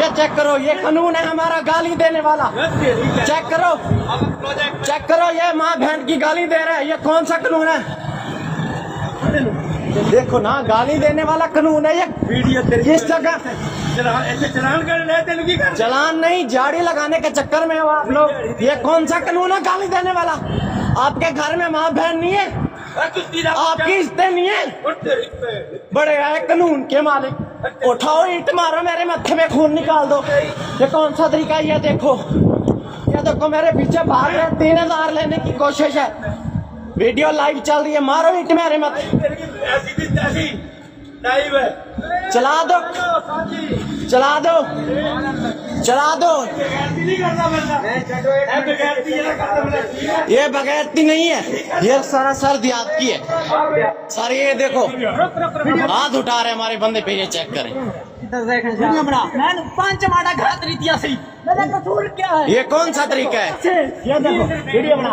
ये चेक करो, ये कानून है हमारा गाली देने वाला। चेक करो, ये माँ बहन की गाली दे रहा है। ये कौन सा कानून है? देखो ना, गाली देने वाला कानून है ये। किस जगह चलान नहीं, झाड़ी लगाने के चक्कर में हो आप लोग। ये कौन सा कानून है गाली देने वाला? आपके घर में माँ बहन नहीं है? आपकी इज्जत नहीं है? बड़े आए कानून के मालिक। उठाओ ईंट मारो, मेरे माथे में खून निकाल दो। ये कौन सा तरीका है? ये देखो मेरे पीछे भाग रहे, 3000 लेने की कोशिश है। वीडियो लाइव चल रही है, मारो ईंट मेरे माथे। चला दो। ये बगैरती नहीं है, ये सरासर देहात की है सर। ये देखो हाथ उठा रहे हमारे बंदे पे, ये चेक करें। ये कौन सा तरीका है? ये देखो वीडियो बना।